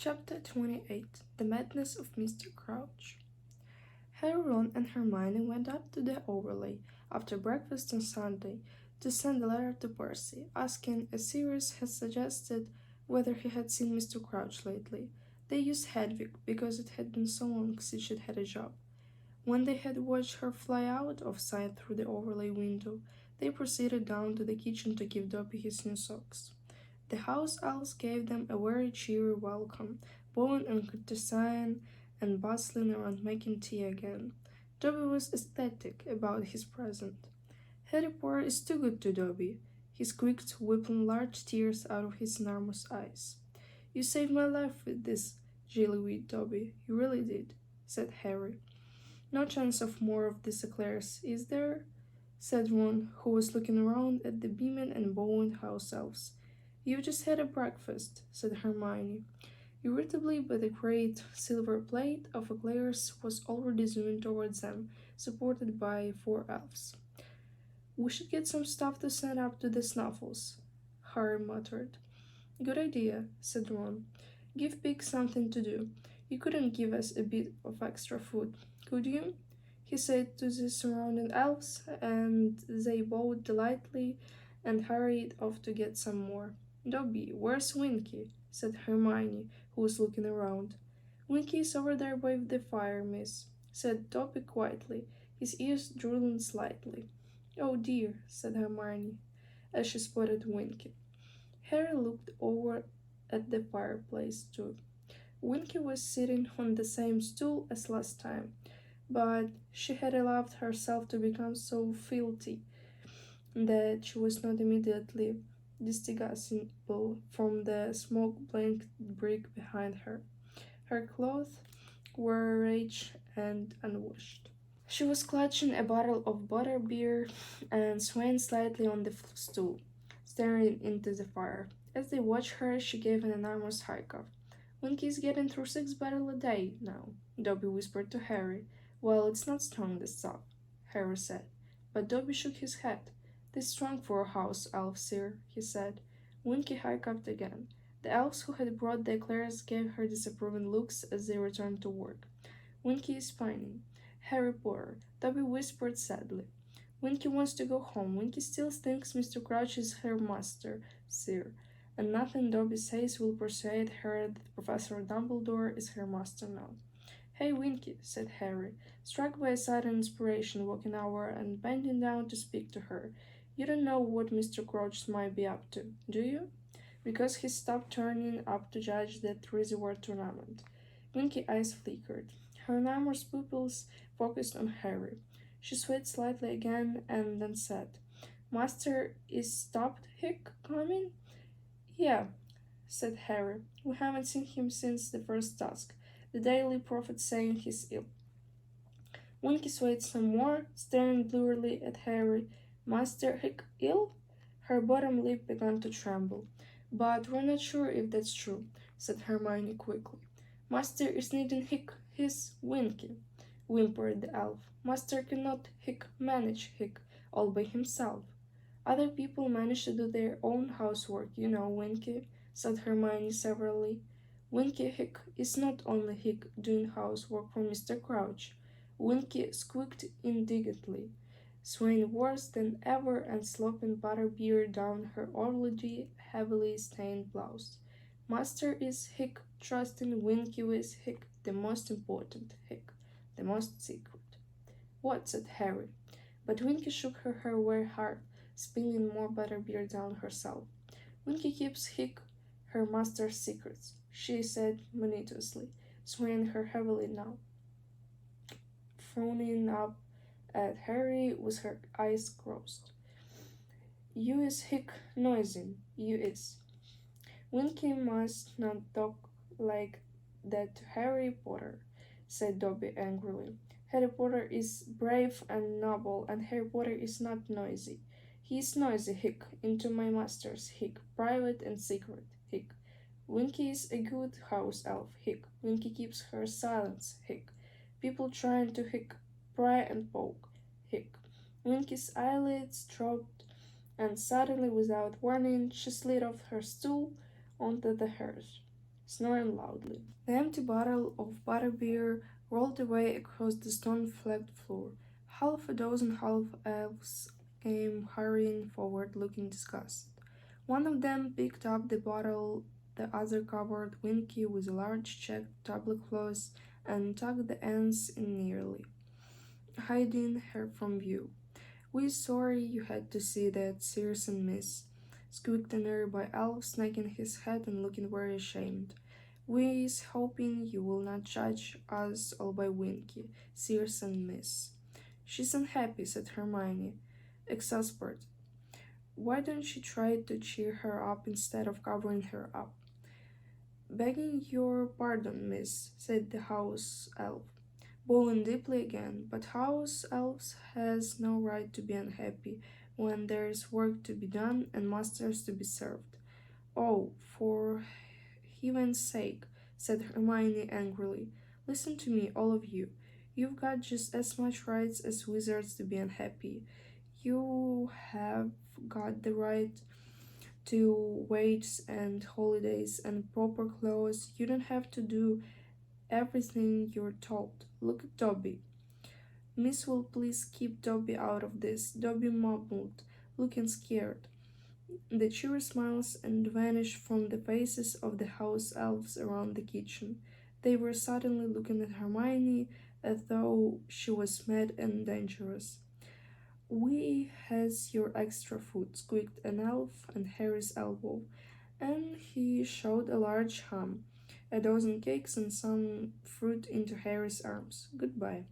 Chapter 28 The Madness of Mr. Crouch. Harry, Ron, and Hermione went up to the Overlay after breakfast on Sunday to send a letter to Percy, asking, as Sirius had suggested, whether he had seen Mr. Crouch lately. They used Hedwig because it had been so long since she'd had a job. When they had watched her fly out of sight through the Overlay window, they proceeded down to the kitchen to give Dobby his new socks. The house elves gave them a very cheery welcome, bowing and courtesying and bustling around making tea again. Dobby was ecstatic about his present. Harry Potter is too good to Dobby, he squeaked, wiping large tears out of his enormous eyes. You saved my life with this gillyweed, Dobby, you really did, said Harry. No chance of more of these eclairs, is there? Said Ron, who was looking around at the beaming and bowing house elves. You've just had a breakfast, said Hermione. Irritably, but a great silver plate of eclairs was already zooming towards them, supported by 4 elves. We should get some stuff to send up to the Snuffles, Harry muttered. Good idea, said Ron. Give pigs something to do. You couldn't give us a bit of extra food, could you? He said to the surrounding elves, and they bowed delightedly and hurried off to get some more. Dobby, where's Winky? Said Hermione, who was looking around. Winky is over there by the fire, miss, said Dobby quietly, his ears drooling slightly. Oh dear, said Hermione, as she spotted Winky. Harry looked over at the fireplace too. Winky was sitting on the same stool as last time, but she had allowed herself to become so filthy that she was not immediately distinguishable from the smoke-blanked brick behind her. Her clothes were rich and unwashed. She was clutching a bottle of butterbeer and swaying slightly on the stool, staring into the fire. As they watched her, she gave an enormous hiccup. Winky is getting through 6 bottles a day now, Dobby whispered to Harry. Well, it's not strong, this stuff, Harry said, but Dobby shook his head. "'Tis strong for a house elf, sir," he said. Winky hiccuped again. The elves who had brought the eclairs gave her disapproving looks as they returned to work. "Winky is pining. Harry Potter," Dobby whispered sadly. "Winky wants to go home. Winky still thinks Mr. Crouch is her master, sir, and nothing Dobby says will persuade her that Professor Dumbledore is her master now." "Hey, Winky," said Harry, struck by a sudden inspiration, walking over and bending down to speak to her. "You don't know what Mr. Crouch might be up to, do you? Because he stopped turning up to judge that Word tournament." Winky's eyes flickered. Her enormous pupils focused on Harry. She swayed slightly again and then said, "Master is stopped coming?" "Yeah," said Harry. "We haven't seen him since the first task. The Daily Prophet saying he's ill." Winky swayed some more, staring blurrily at Harry. "Master ill?" Her bottom lip began to tremble. "But we're not sure if that's true," said Hermione quickly. "Master is needing his Winky," whimpered the elf. "Master cannot manage all by himself. Other people manage to do their own housework, you know, Winky," said Hermione severely. "Winky is not only doing housework for Mr. Crouch." Winky squeaked indignantly, swaying worse than ever and slopping butterbeer down her already heavily stained blouse. "Master is trusting Winky with the most important the most secret." "What?" said Harry. But Winky shook her hair very hard, spilling more butterbeer down herself. "Winky keeps her master's secrets," she said monotonously, swaying her heavily now, frowning up at Harry with her eyes closed. "You is noising, you is." "Winky must not talk like that to Harry Potter," said Dobby angrily. "Harry Potter is brave and noble, and Harry Potter is not noisy. He is noisy, into my master's, private and secret, Winky is a good house elf, Winky keeps her silence, People trying to, pry and poke, Winky's eyelids dropped, and suddenly, without warning, she slid off her stool onto the hearth. snoring loudly. The empty bottle of butterbeer rolled away across the stone-flecked floor. Half a dozen half-elves came hurrying forward, looking disgusted. One of them picked up the bottle, the other covered Winky with a large checked tablecloth and tucked the ends in nearly, hiding her from view. "We're sorry you had to see that, Searson, miss," squeaked a nearby elf, snaking his head and looking very ashamed. "We's hoping you will not judge us all by Winky, Searson, miss." "She's unhappy," said Hermione, exasperated. "Why don't you try to cheer her up instead of covering her up?" "Begging your pardon, miss," said the house elf, bowing deeply again, "but house elves has no right to be unhappy when there's work to be done and masters to be served." "Oh, for heaven's sake," said Hermione angrily. "Listen to me, all of you. You've got just as much rights as wizards to be unhappy. You have got the right to wages and holidays and proper clothes. You don't have to do everything you're told. Look at Dobby." "Miss will please keep Dobby out of this," Dobby mumbled, looking scared. The cheery smiles and vanished from the faces of the house elves around the kitchen. They were suddenly looking at Hermione as though she was mad and dangerous. "We has your extra food," squeaked an elf at Harry's elbow, and he shoved a large ham, a dozen cakes, and some fruit into Harry's arms. "Goodbye."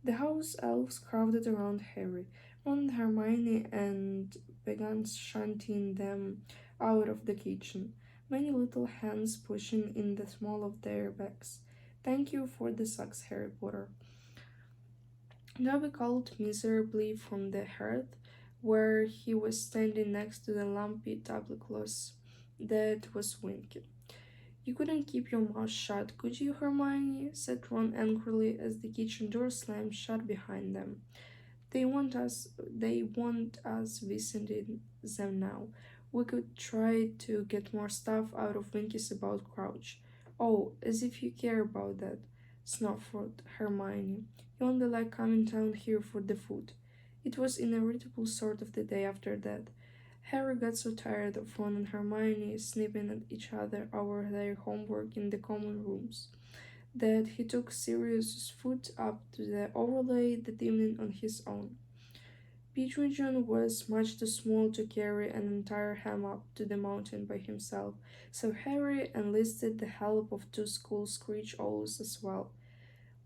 The house elves crowded around Harry, Ron, and Hermione, and began shunting them out of the kitchen, many little hands pushing in the small of their bags. "Thank you for the socks, Harry Potter." Dobby called miserably from the hearth, where he was standing next to the lumpy tablecloth that was Winky. "You couldn't keep your mouth shut, could you, Hermione?" said Ron angrily as the kitchen door slammed shut behind them. They want us visiting them now. We could try to get more stuff out of Winky's about Crouch." "Oh, as if you care about that," snuffled Hermione. "You only like coming down here for the food." It was an irritable sort of the day after that. Harry got so tired of Ron and Hermione snipping at each other over their homework in the common rooms that he took Sirius's foot up to the overlay that evening on his own. Pidgeon was much too small to carry an entire ham up to the mountain by himself, so Harry enlisted the help of two school screech owls as well.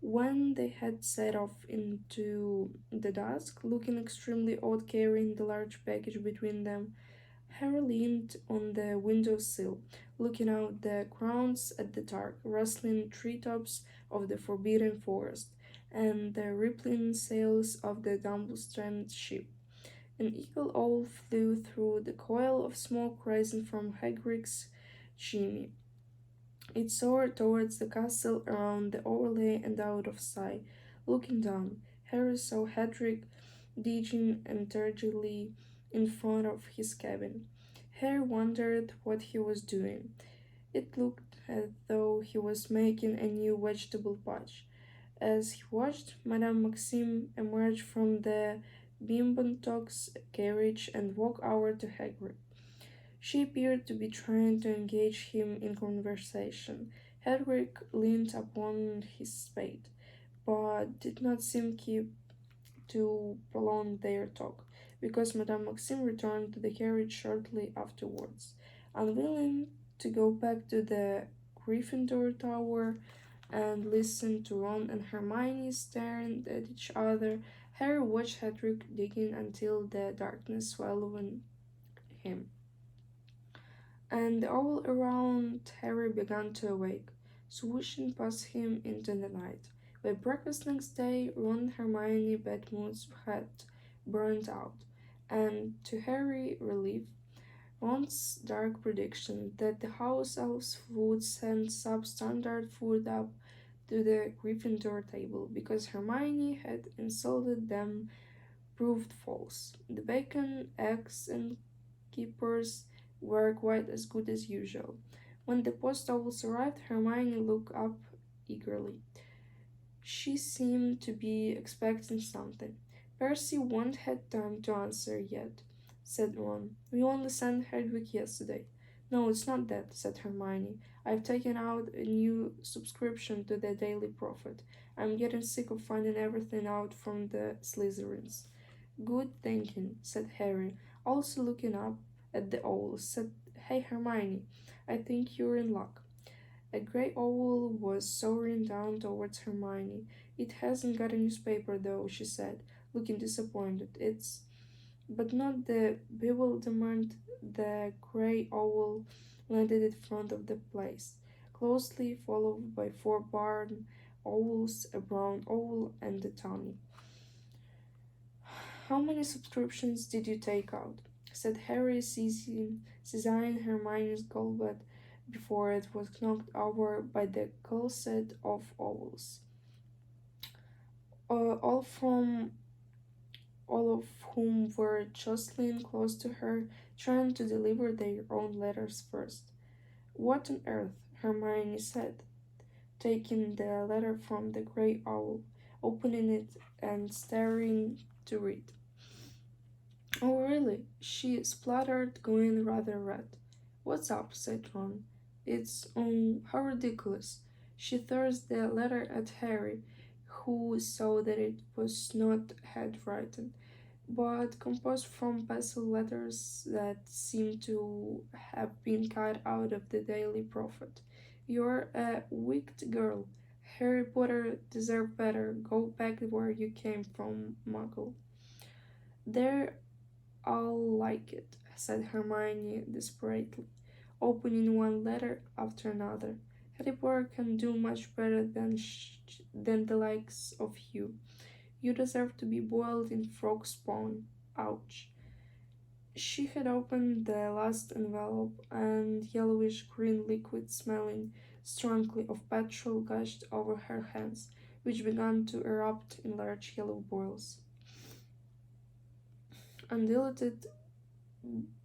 When they had set off into the dusk, looking extremely odd carrying the large package between them, Harry leaned on the window-sill, looking out the grounds at the dark, rustling treetops of the Forbidden Forest and the rippling sails of the Dumblestrand ship. An eagle owl flew through the coil of smoke rising from Hagrid's chimney. It soared towards the castle around the overlay and out of sight. Looking down, Harry saw Hedrick digging entergically in front of his cabin. Harry wondered what he was doing. It looked as though he was making a new vegetable patch. As he watched, Madame Maxime emerge from the Bimbantok's carriage and walk over to Hagrid. She appeared to be trying to engage him in conversation. Hedwig leaned upon his spade, but did not seem keen to prolong their talk, because Madame Maxime returned to the carriage shortly afterwards. Unwilling to go back to the Gryffindor Tower and listen to Ron and Hermione staring at each other, Harry watched Hedwig digging until the darkness swallowed him, and all around Harry began to awake, swooshing past him into the night. By breakfast next day, Ron and Hermione bad moods had burned out, and to Harry's relief, Ron's dark prediction that the house elves would send substandard food up to the Gryffindor table because Hermione had insulted them proved false. The bacon, eggs, and capers were quite as good as usual. When the post owls arrived, Hermione looked up eagerly. She seemed to be expecting something. Percy won't had time to answer yet, said Ron. We only sent Hedwig yesterday. No, it's not that, said Hermione. I've taken out a new subscription to the Daily Prophet. I'm getting sick of finding everything out from the Slytherins. Good thinking, said Harry, also looking up at the owl. Said, Hey Hermione, I think you're in luck. A grey owl was soaring down towards Hermione. It hasn't got a newspaper though, she said, looking disappointed. It's but not the bewilderment. The grey owl landed in front of the place, closely followed by 4 barn owls, a brown owl, and a Tommy. How many subscriptions did you take out? Said Harry, seizing Hermione's goblet before it was knocked over by the set of owls. All of whom were jostling close to her, trying to deliver their own letters first. What on earth? Hermione said, taking the letter from the grey owl, opening it and staring to read. Oh, really? She spluttered, going rather red. What's up? Said Ron. It's, how ridiculous. She thrust the letter at Harry, who saw that it was not handwritten, but composed from pencil letters that seemed to have been cut out of the Daily Prophet. You're a wicked girl. Harry Potter deserved better. Go back where you came from, Muggle. There, I'll like it, said Hermione desperately, opening one letter after another. Harry Potter can do much better than the likes of you. You deserve to be boiled in frog spawn. Ouch. She had opened the last envelope, and yellowish green liquid smelling strongly of petrol gushed over her hands, which began to erupt in large yellow boils. Undiluted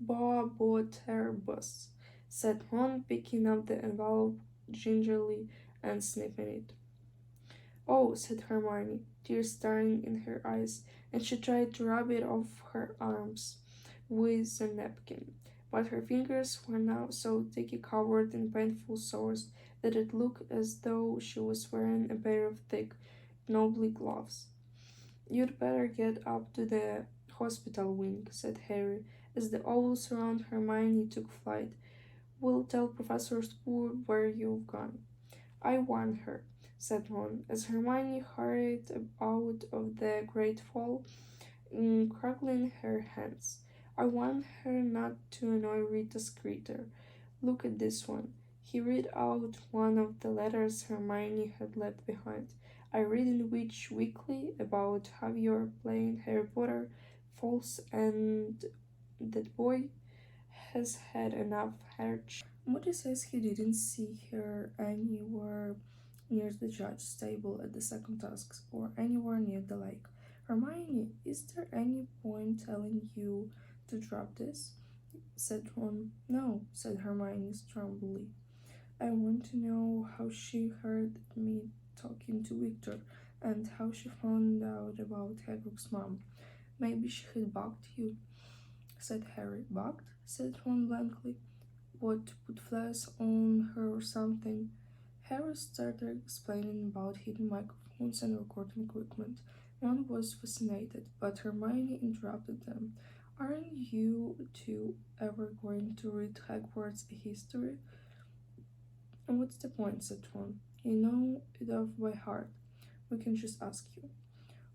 Boboterbus, said Ron, picking up the envelope gingerly and sniffing it. Oh, said Hermione, tears starting in her eyes, and she tried to rub it off her arms with a napkin, but her fingers were now so thickly covered in painful sores that it looked as though she was wearing a pair of thick, knobbly gloves. You'd better get up to the hospital wing, said Harry, as the owls around Hermione took flight. We'll tell Professor Spoon where you've gone. I want her, said Ron, as Hermione hurried out of the great fall, cradling her hands. I want her not to annoy Rita Skeeter. Look at this one. He read out one of the letters Hermione had left behind. I read in Witch Weekly about how you're playing Harry Potter false and that boy has had enough hardship. Moody says he didn't see her anywhere near the judge's table at the second task or anywhere near the lake. Hermione, is there any point telling you to drop this? Said Ron. No, said Hermione stubbornly. I want to know how she heard me talking to Victor and how she found out about Hedwig's mom. Maybe she had bugged you, said Harry. Bugged? Said Ron blankly. What, put flies on her or something? Harry started explaining about hidden microphones and recording equipment. Ron was fascinated, but Hermione interrupted them. Aren't you two ever going to read Hogwarts history? And what's the point, said Ron. You know it off by heart. We can just ask you.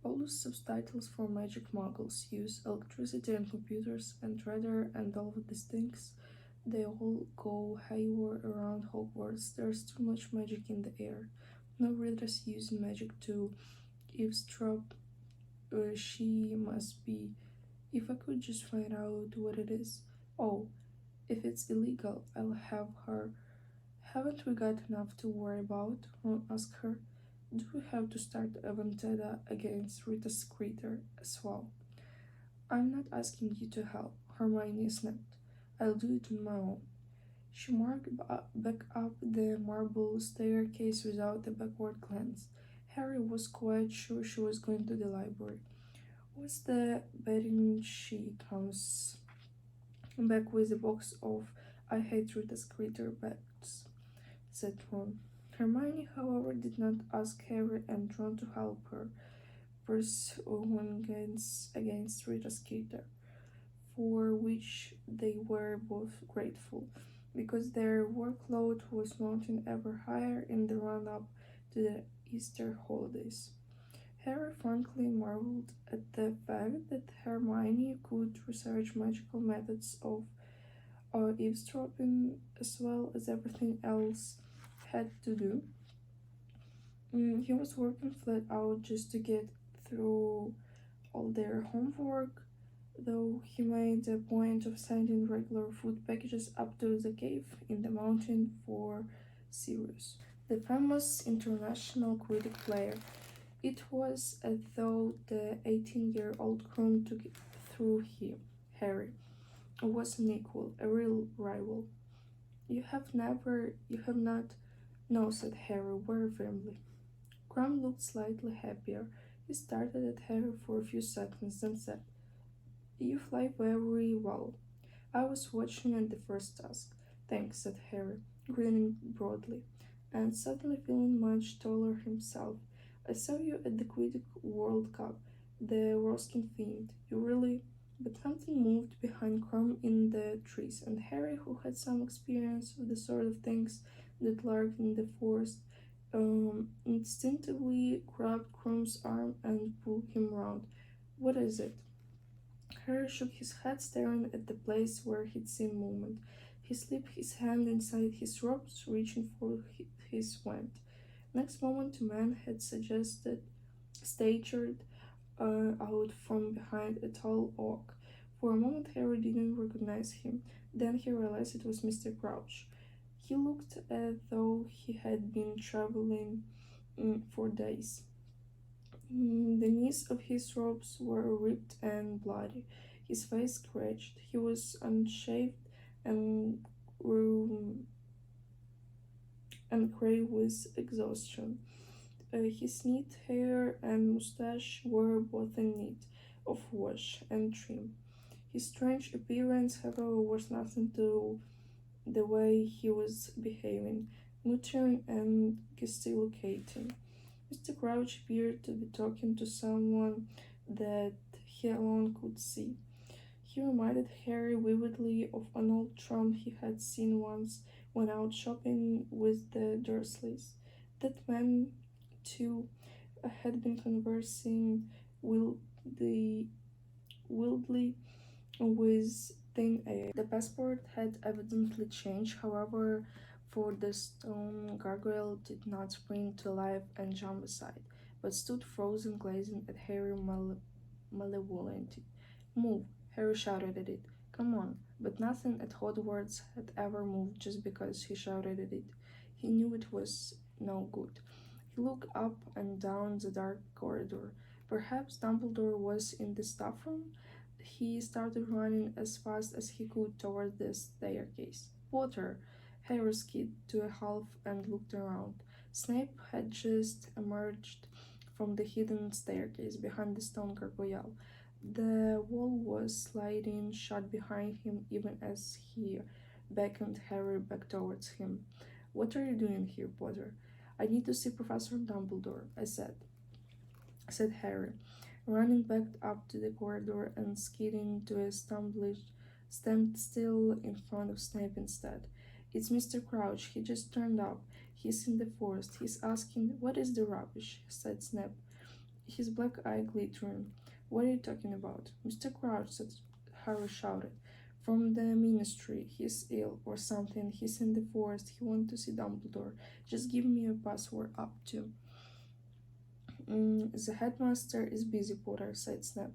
All the subtitles for magic muggles use electricity and computers and radar and all of these things. They all go haywire around Hogwarts. There's too much magic in the air. No readers using magic to eavesdrop. She must be. If I could just find out what it is. Oh, if it's illegal, I'll have her. Haven't we got enough to worry about? Ron asked her. Do we have to start a vendetta against Rita Skeeter as well? I'm not asking you to help, Hermione snapped. I'll do it on my own. She marked back up the marble staircase without a backward glance. Harry was quite sure she was going to the library. What's the betting she comes back with a box of I hate Rita Skeeter bats, said Ron. Hermione, however, did not ask Harry and Ron to help her pursue against Rita Skeeter, for which they were both grateful, because their workload was mounting ever higher in the run-up to the Easter holidays. Harry frankly marveled at the fact that Hermione could research magical methods of eavesdropping as well as everything else had to do. He was working flat out just to get through all their homework, though he made a point of sending regular food packages up to the cave in the mountain for Sirius, the famous international cricket player. It was as though the 18-year-old groom took it through Harry. It was an equal, a real rival. You have not, no, said Harry very firmly. Crumb looked slightly happier. He stared at Harry for a few seconds, then said, You fly very well. I was watching at the first task. Thanks, said Harry, grinning broadly, and suddenly feeling much taller himself. I saw you at the Quidditch World Cup, the Roskin fiend. You really... But something moved behind Crumb in the trees, and Harry, who had some experience of the sort of things that lurked in the forest, instinctively grabbed Crumb's arm and pulled him round. What is it? Harry shook his head, staring at the place where he'd seen movement. He slipped his hand inside his robes, reaching for his wand. Next moment, a man had staggered out from behind a tall oak. For a moment, Harry didn't recognize him. Then he realized it was Mr. Crouch. He looked as though he had been traveling for days. The knees of his robes were ripped and bloody, his face scratched. He was unshaved and gray with exhaustion. His neat hair and mustache were both in need of wash and trim. His strange appearance, however, was nothing to the way he was behaving, muttering and gesticulating. Mr. Crouch appeared to be talking to someone that he alone could see. He reminded Harry vividly of an old chum he had seen once when out shopping with the Dursleys. That man, too, had been conversing wildly with thin air. The passport had evidently changed, however, for the stone gargoyle did not spring to life and jump aside, but stood frozen, gazing at Harry malevolently. Move, Harry shouted at it. Come on. But nothing at Hogwarts had ever moved just because he shouted at it. He knew it was no good. He looked up and down the dark corridor. Perhaps Dumbledore was in the staff room? He started running as fast as he could toward the staircase. Potter! Harry skidded to a halt and looked around. Snape had just emerged from the hidden staircase behind the stone gargoyle. The wall was sliding shut behind him even as he beckoned Harry back towards him. What are you doing here, Potter? I need to see Professor Dumbledore, said Harry, running back up to the corridor and skidding to a standstill in front of Snape instead. It's Mr. Crouch. He just turned up. He's in the forest. He's asking, What is the rubbish? Said Snape, his black eye glittering. What are you talking about? Mr. Crouch, said Harry shouted. From the ministry. He's ill or something. He's in the forest. He wants to see Dumbledore. Just give me a password up to. The headmaster is busy, Potter, said Snape.